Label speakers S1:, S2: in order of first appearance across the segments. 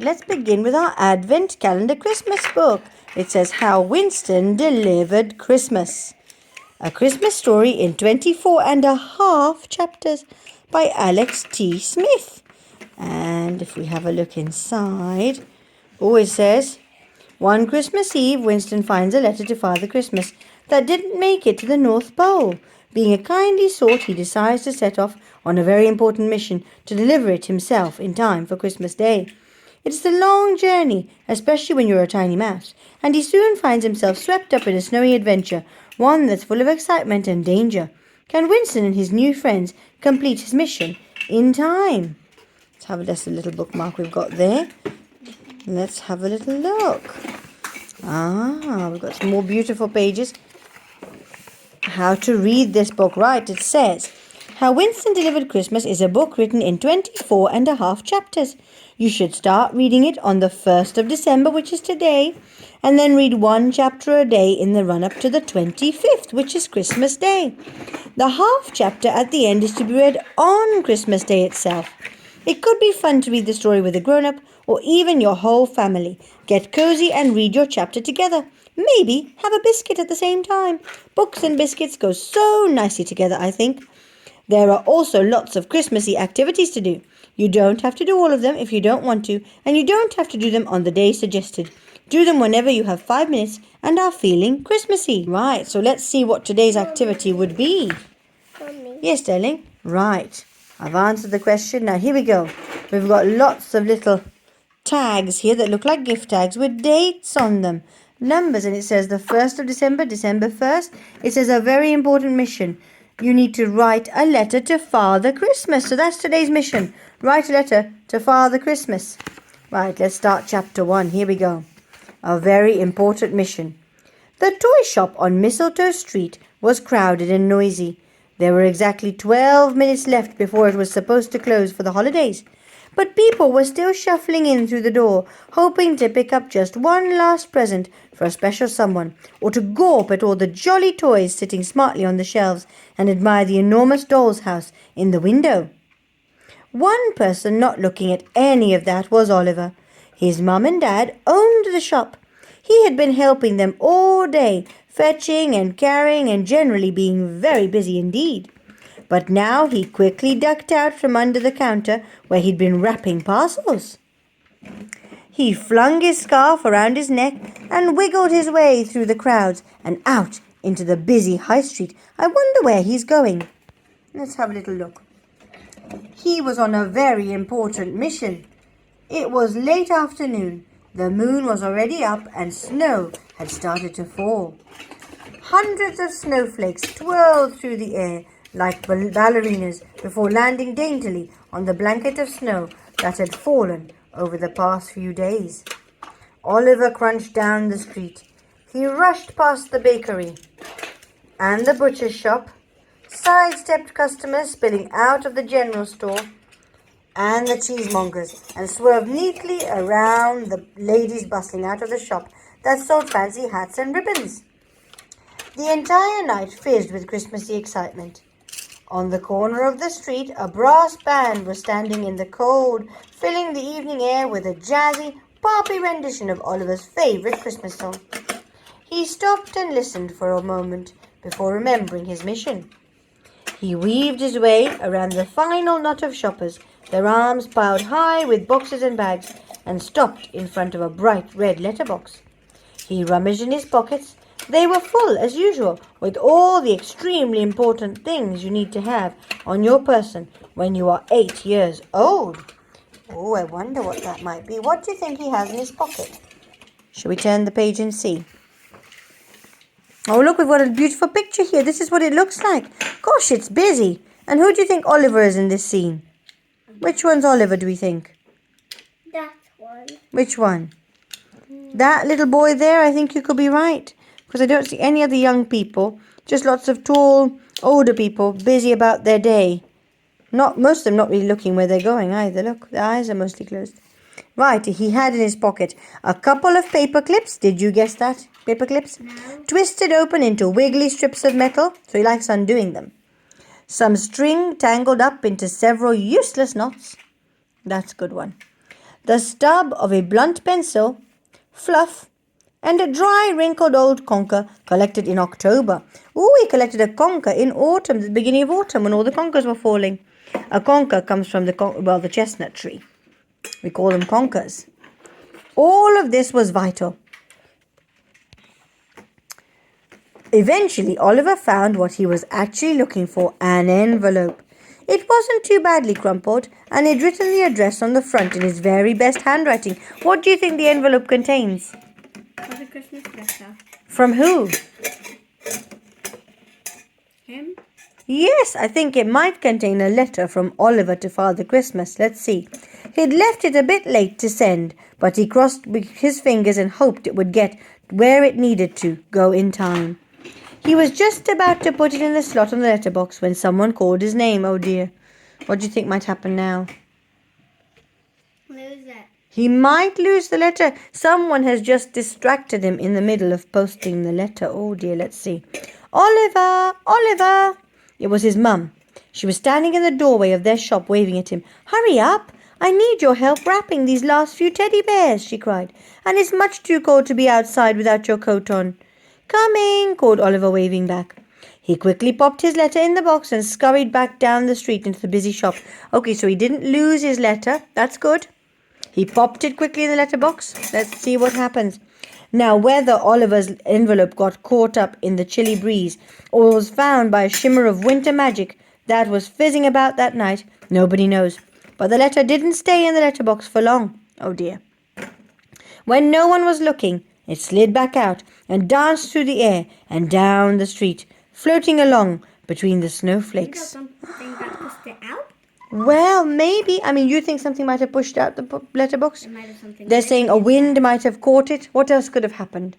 S1: Right, let's begin with our Advent Calendar Christmas book. It says How Winston Delivered Christmas. A Christmas story in 24 and a half chapters by Alex T. Smith. And if we have a look inside, it says, one Christmas Eve, Winston finds a letter to Father Christmas that didn't make it to the North Pole. Being a kindly sort, he decides to set off on a very important mission to deliver it himself in time for Christmas Day. It's a long journey, especially when you're a tiny mouse, and he soon finds himself swept up in a snowy adventure, one that's full of excitement and danger. Can Winston and his new friends complete his mission in time? Let's have a little bookmark we've got there. Let's have a little look. We've got some more beautiful pages. How to read this book. Right, it says, How Winston Delivered Christmas is a book written in 24 and a half chapters. You should start reading it on the 1st of December, which is today, and then read one chapter a day in the run-up to the 25th, which is Christmas Day. The half chapter at the end is to be read on Christmas Day itself. It could be fun to read the story with a grown-up or even your whole family. Get cozy and read your chapter together. Maybe have a biscuit at the same time. Books and biscuits go so nicely together, I think. There are also lots of Christmassy activities to do. You don't have to do all of them if you don't want to, and you don't have to do them on the day suggested. Do them whenever you have 5 minutes and are feeling Christmassy. Right, so let's see what today's activity would be.
S2: Mommy.
S1: Yes, darling. Right. I've answered the question. Now, here we go. We've got lots of little tags here that look like gift tags with dates on them. Numbers, and it says the 1st of December, December 1st. It says a very important mission. You need to write a letter to Father Christmas. So that's today's mission. Write a letter to Father Christmas. Right, let's start chapter 1. Here we go. A very important mission. The toy shop on Mistletoe Street was crowded and noisy. There were exactly 12 minutes left before it was supposed to close for the holidays. But people were still shuffling in through the door, hoping to pick up just one last present for a special someone, or to gawp at all the jolly toys sitting smartly on the shelves and admire the enormous doll's house in the window. One person not looking at any of that was Oliver. His mum and dad owned the shop. He had been helping them all day, fetching and carrying and generally being very busy indeed. But now he quickly ducked out from under the counter where he'd been wrapping parcels. He flung his scarf around his neck and wiggled his way through the crowds and out into the busy high street. I wonder where he's going. Let's have a little look. He was on a very important mission. It was late afternoon. The moon was already up and snow had started to fall. Hundreds of snowflakes twirled through the air like ballerinas before landing daintily on the blanket of snow that had fallen over the past few days. Oliver crunched down the street. He rushed past the bakery and the butcher's shop, sidestepped customers spilling out of the general store and the cheesemongers, and swerved neatly around the ladies bustling out of the shop that sold fancy hats and ribbons. The entire night fizzed with Christmassy excitement. On the corner of the street, a brass band was standing in the cold, filling the evening air with a jazzy, poppy rendition of Oliver's favorite Christmas song. He stopped and listened for a moment before remembering his mission. He weaved his way around the final knot of shoppers, their arms piled high with boxes and bags, and stopped in front of a bright red letterbox. He rummaged in his pockets. They were full, as usual, with all the extremely important things you need to have on your person when you are 8 years old. Oh, I wonder what that might be. What do you think he has in his pocket? Shall we turn the page and see? Oh, look, we've got a beautiful picture here. This is what it looks like. Gosh, it's busy. And who do you think Oliver is in this scene? Which one's Oliver, do we think?
S2: That one.
S1: Which one? That little boy there, I think you could be right. Because I don't see any other young people. Just lots of tall, older people busy about their day. Most of them not really looking where they're going either. Look, their eyes are mostly closed. Right, he had in his pocket a couple of paper clips. Did you guess that? Paper clips?
S2: No.
S1: Twisted open into wiggly strips of metal. So he likes undoing them. Some string tangled up into several useless knots. That's a good one. the stub of a blunt pencil, fluff, and a dry, wrinkled old conker collected in October. Ooh, he collected a conker in autumn, the beginning of autumn, when all the conkers were falling. A conker comes from the chestnut tree. We call them conkers. All of this was vital. Eventually, Oliver found what he was actually looking for, an envelope. It wasn't too badly crumpled, and he'd written the address on the front in his very best handwriting. What do you think the envelope contains?
S2: For the Christmas letter.
S1: From who?
S2: Him?
S1: Yes, I think it might contain a letter from Oliver to Father Christmas. Let's see. He'd left it a bit late to send, but he crossed his fingers and hoped it would get where it needed to go in time. He was just about to put it in the slot on the letterbox when someone called his name. Oh dear. What do you think might happen now?
S2: Lose it.
S1: He might lose the letter. Someone has just distracted him in the middle of posting the letter. Oh dear, let's see. Oliver! Oliver! It was his mum. She was standing in the doorway of their shop waving at him. Hurry up! I need your help wrapping these last few teddy bears, she cried. And it's much too cold to be outside without your coat on. Coming, called Oliver, waving back. He quickly popped his letter in the box and scurried back down the street into the busy shop. Okay, so he didn't lose his letter. That's good. He popped it quickly in the letterbox. Let's see what happens. Now, whether Oliver's envelope got caught up in the chilly breeze or was found by a shimmer of winter magic that was fizzing about that night, nobody knows. But the letter didn't stay in the letterbox for long. Oh dear. When no one was looking, it slid back out and danced through the air and down the street, floating along between the snowflakes.
S2: Something that pushed it out?
S1: Well, maybe. I mean, you think something might have pushed out the letterbox?
S2: It might have something.
S1: They're saying a wind might have caught it. What else could have happened?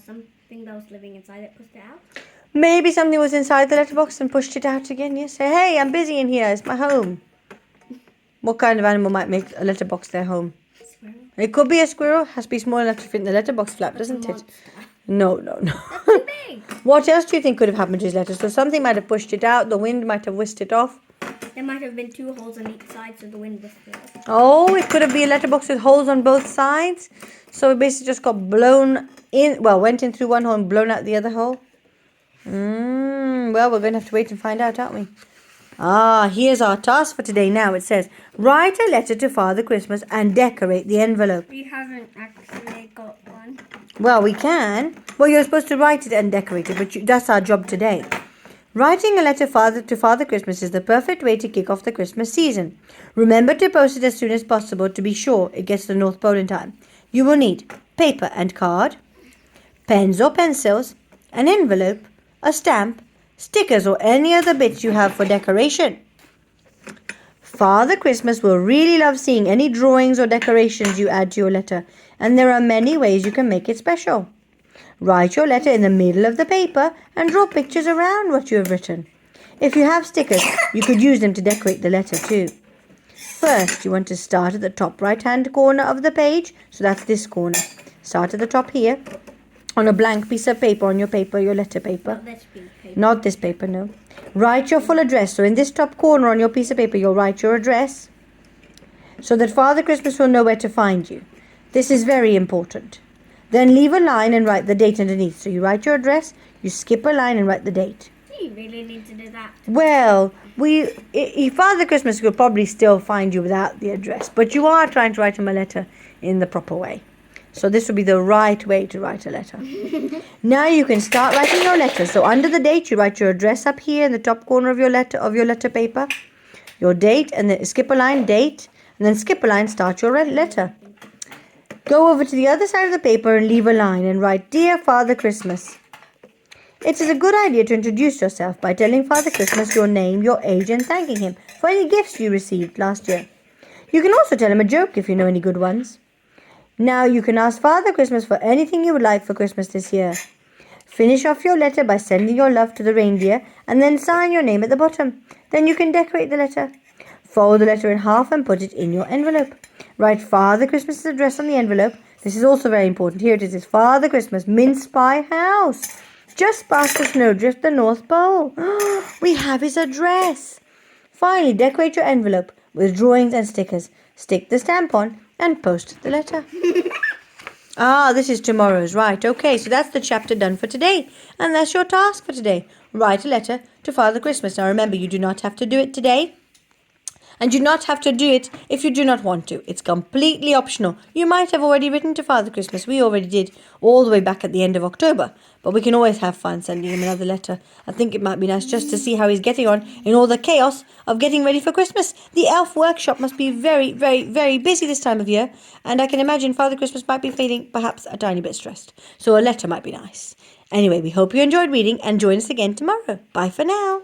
S2: Something that was living inside it pushed it out.
S1: Maybe something was inside the letterbox and pushed it out again. Yes. Say, hey, I'm busy in here. It's my home. What kind of animal might make a letterbox their home?
S2: Squirrel.
S1: It could be a squirrel. Has to be small enough to fit in the letterbox flap, doesn't it? No.
S2: That's too big.
S1: What else do you think could have happened to his letter? So something might have pushed it out. The wind might have whisked it off.
S2: There might have been 2 holes on each side, so the wind whisked it off.
S1: Oh, it could have been a letterbox with holes on both sides. So it basically just got blown in. Well, went in through one hole and blown out the other hole. Well, we're going to have to wait and find out, aren't we? Here's our task for today now. It says, write a letter to Father Christmas and decorate the envelope.
S2: We haven't actually got one.
S1: Well, we can. Well, you're supposed to write it and decorate it, but that's our job today. Writing a letter to Father Christmas is the perfect way to kick off the Christmas season. Remember to post it as soon as possible to be sure it gets to the North Pole in time. You will need paper and card, pens or pencils, an envelope, a stamp, stickers or any other bits you have for decoration. Father Christmas will really love seeing any drawings or decorations you add to your letter, and there are many ways you can make it special. Write your letter in the middle of the paper and draw pictures around what you have written. If you have stickers, you could use them to decorate the letter too. First, you want to start at the top right-hand corner of the page, so that's this corner. Start at the top here, on a blank piece of paper on your paper, your letter paper. Not this paper, no. Write your full address. So in this top corner on your piece of paper, you'll write your address so that Father Christmas will know where to find you. This is very important. Then leave a line and write the date underneath. So you write your address, you skip a line and write the date.
S2: Do you really need to do that?
S1: Well, Father Christmas will probably still find you without the address, but you are trying to write him a letter in the proper way. So this would be the right way to write a letter. Now you can start writing your letter. So under the date, you write your address up here in the top corner of your letter paper. Your date, and then skip a line, date, and then skip a line, start your letter. Go over to the other side of the paper and leave a line and write, Dear Father Christmas. It is a good idea to introduce yourself by telling Father Christmas your name, your age, and thanking him for any gifts you received last year. You can also tell him a joke if you know any good ones. Now you can ask Father Christmas for anything you would like for Christmas this year. Finish off your letter by sending your love to the reindeer and then sign your name at the bottom. Then you can decorate the letter. Fold the letter in half and put it in your envelope. Write Father Christmas's address on the envelope. This is also very important. Here it is. It's Father Christmas, Mince Pie House, just past the snowdrift, the North Pole. We have his address. Finally, decorate your envelope with drawings and stickers. Stick the stamp on and post the letter. This is tomorrow's, right. Okay, so that's the chapter done for today. And that's your task for today. Write a letter to Father Christmas. Now remember, you do not have to do it today. And you do not have to do it if you do not want to. It's completely optional. You might have already written to Father Christmas. We already did all the way back at the end of October. But we can always have fun sending him another letter. I think it might be nice just to see how he's getting on in all the chaos of getting ready for Christmas. The elf workshop must be very, very, very busy this time of year. And I can imagine Father Christmas might be feeling perhaps a tiny bit stressed. So a letter might be nice. Anyway, we hope you enjoyed reading and join us again tomorrow. Bye for now.